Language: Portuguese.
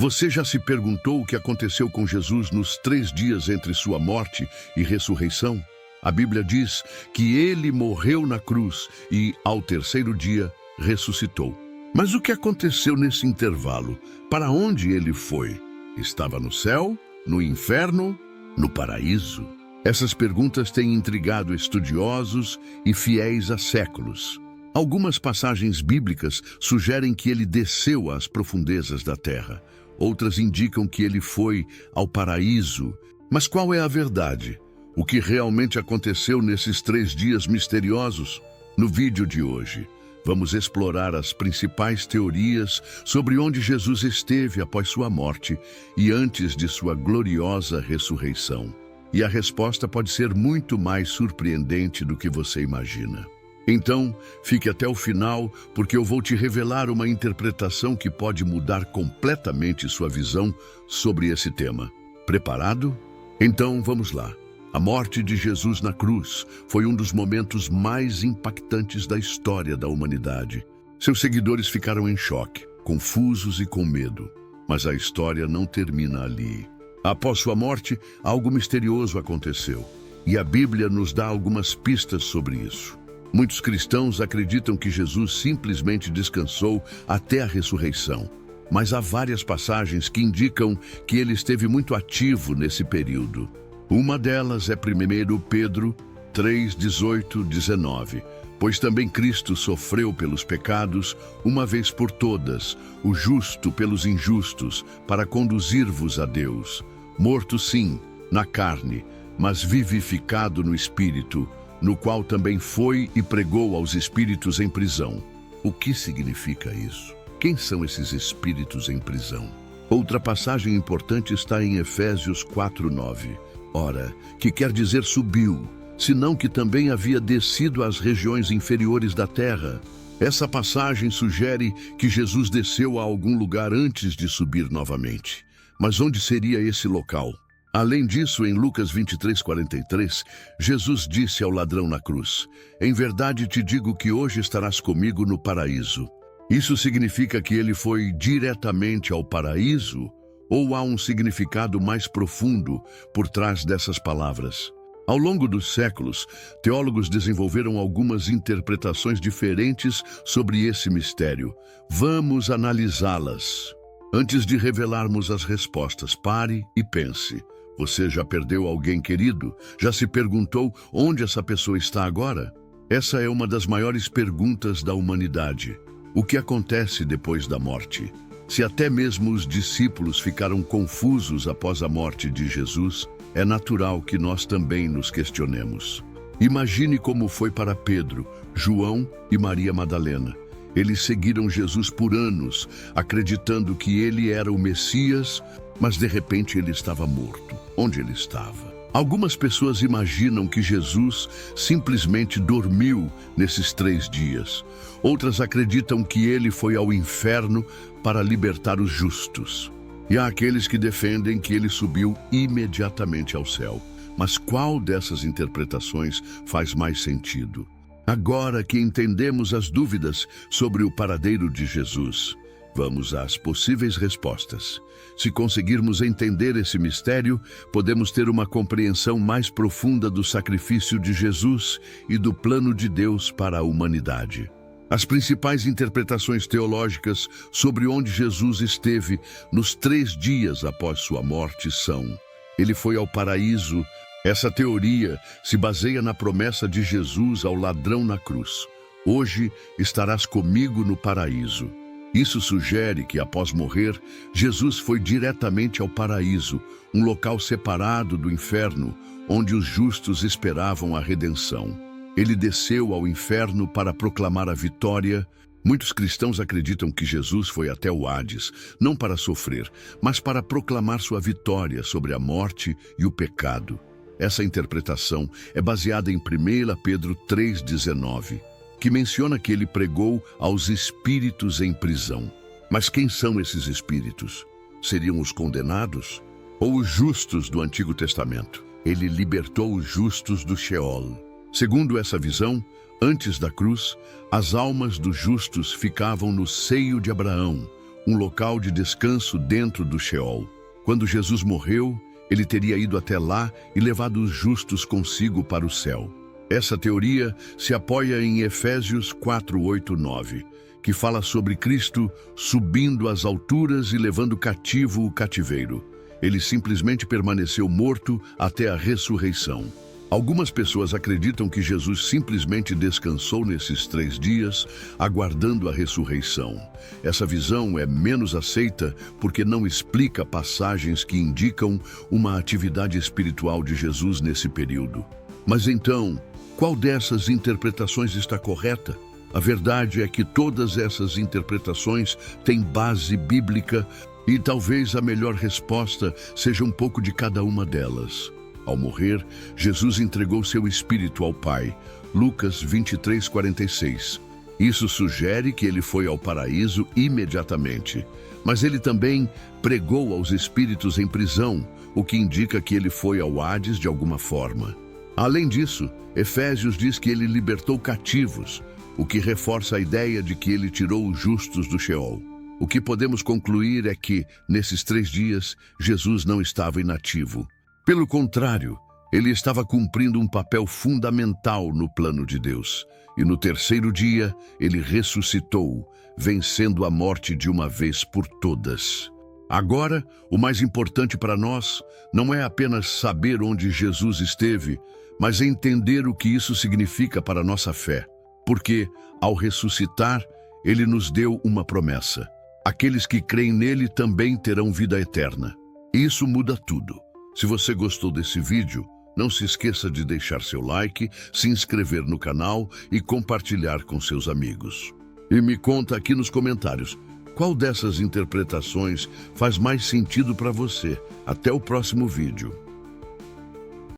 Você já se perguntou o que aconteceu com Jesus nos 3 dias entre sua morte e ressurreição? A Bíblia diz que ele morreu na cruz e, ao 3º dia, ressuscitou. Mas o que aconteceu nesse intervalo? Para onde ele foi? Estava no céu? No inferno? No paraíso? Essas perguntas têm intrigado estudiosos e fiéis há séculos. Algumas passagens bíblicas sugerem que ele desceu às profundezas da terra. Outras indicam que ele foi ao paraíso. Mas qual é a verdade? O que realmente aconteceu nesses 3 dias misteriosos? No vídeo de hoje, vamos explorar as principais teorias sobre onde Jesus esteve após sua morte e antes de sua gloriosa ressurreição. E a resposta pode ser muito mais surpreendente do que você imagina. Então, fique até o final, porque eu vou te revelar uma interpretação que pode mudar completamente sua visão sobre esse tema. Preparado? Então, vamos lá. A morte de Jesus na cruz foi um dos momentos mais impactantes da história da humanidade. Seus seguidores ficaram em choque, confusos e com medo. Mas a história não termina ali. Após sua morte, algo misterioso aconteceu. E a Bíblia nos dá algumas pistas sobre isso. Muitos cristãos acreditam que Jesus simplesmente descansou até a ressurreição. Mas há várias passagens que indicam que ele esteve muito ativo nesse período. Uma delas é 1 Pedro 3, 18, 19. Pois também Cristo sofreu pelos pecados, uma vez por todas, o justo pelos injustos, para conduzir-vos a Deus. Morto sim, na carne, mas vivificado no Espírito, no qual também foi e pregou aos espíritos em prisão. O que significa isso? Quem são esses espíritos em prisão? Outra passagem importante está em Efésios 4:9. Ora, que quer dizer subiu, senão que também havia descido às regiões inferiores da terra. Essa passagem sugere que Jesus desceu a algum lugar antes de subir novamente. Mas onde seria esse local? Além disso, em Lucas 23:43, Jesus disse ao ladrão na cruz: "Em verdade te digo que hoje estarás comigo no paraíso." Isso significa que ele foi diretamente ao paraíso? Ou há um significado mais profundo por trás dessas palavras? Ao longo dos séculos, teólogos desenvolveram algumas interpretações diferentes sobre esse mistério. Vamos analisá-las. Antes de revelarmos as respostas, pare e pense. Você já perdeu alguém querido? Já se perguntou onde essa pessoa está agora? Essa é uma das maiores perguntas da humanidade. O que acontece depois da morte? Se até mesmo os discípulos ficaram confusos após a morte de Jesus, é natural que nós também nos questionemos. Imagine como foi para Pedro, João e Maria Madalena. Eles seguiram Jesus por anos, acreditando que ele era o Messias, mas de repente ele estava morto. Onde ele estava? Algumas pessoas imaginam que Jesus simplesmente dormiu nesses 3 dias. Outras acreditam que ele foi ao inferno para libertar os justos. E há aqueles que defendem que ele subiu imediatamente ao céu. Mas qual dessas interpretações faz mais sentido? Agora que entendemos as dúvidas sobre o paradeiro de Jesus, vamos às possíveis respostas. Se conseguirmos entender esse mistério, podemos ter uma compreensão mais profunda do sacrifício de Jesus e do plano de Deus para a humanidade. As principais interpretações teológicas sobre onde Jesus esteve nos 3 dias após sua morte são: ele foi ao paraíso. Essa teoria se baseia na promessa de Jesus ao ladrão na cruz: "Hoje estarás comigo no paraíso." Isso sugere que, após morrer, Jesus foi diretamente ao paraíso, um local separado do inferno, onde os justos esperavam a redenção. Ele desceu ao inferno para proclamar a vitória. Muitos cristãos acreditam que Jesus foi até o Hades, não para sofrer, mas para proclamar sua vitória sobre a morte e o pecado. Essa interpretação é baseada em 1 Pedro 3,19, que menciona que ele pregou aos espíritos em prisão. Mas quem são esses espíritos? Seriam os condenados? Ou os justos do Antigo Testamento? Ele libertou os justos do Sheol. Segundo essa visão, antes da cruz, as almas dos justos ficavam no seio de Abraão, um local de descanso dentro do Sheol. Quando Jesus morreu, ele teria ido até lá e levado os justos consigo para o céu. Essa teoria se apoia em Efésios 4, 8, 9, que fala sobre Cristo subindo às alturas e levando cativo o cativeiro. Ele simplesmente permaneceu morto até a ressurreição. Algumas pessoas acreditam que Jesus simplesmente descansou nesses 3 dias, aguardando a ressurreição. Essa visão é menos aceita porque não explica passagens que indicam uma atividade espiritual de Jesus nesse período. Mas então, qual dessas interpretações está correta? A verdade é que todas essas interpretações têm base bíblica e talvez a melhor resposta seja um pouco de cada uma delas. Ao morrer, Jesus entregou seu espírito ao Pai. Lucas 23, 46. Isso sugere que ele foi ao paraíso imediatamente. Mas ele também pregou aos espíritos em prisão, o que indica que ele foi ao Hades de alguma forma. Além disso, Efésios diz que ele libertou cativos, o que reforça a ideia de que ele tirou os justos do Sheol. O que podemos concluir é que, nesses 3 dias, Jesus não estava inativo. Pelo contrário, ele estava cumprindo um papel fundamental no plano de Deus. E no 3º dia, ele ressuscitou, vencendo a morte de uma vez por todas. Agora, o mais importante para nós não é apenas saber onde Jesus esteve, mas entender o que isso significa para a nossa fé. Porque, ao ressuscitar, ele nos deu uma promessa. Aqueles que creem nele também terão vida eterna. Isso muda tudo. Se você gostou desse vídeo, não se esqueça de deixar seu like, se inscrever no canal e compartilhar com seus amigos. E me conta aqui nos comentários, qual dessas interpretações faz mais sentido para você? Até o próximo vídeo.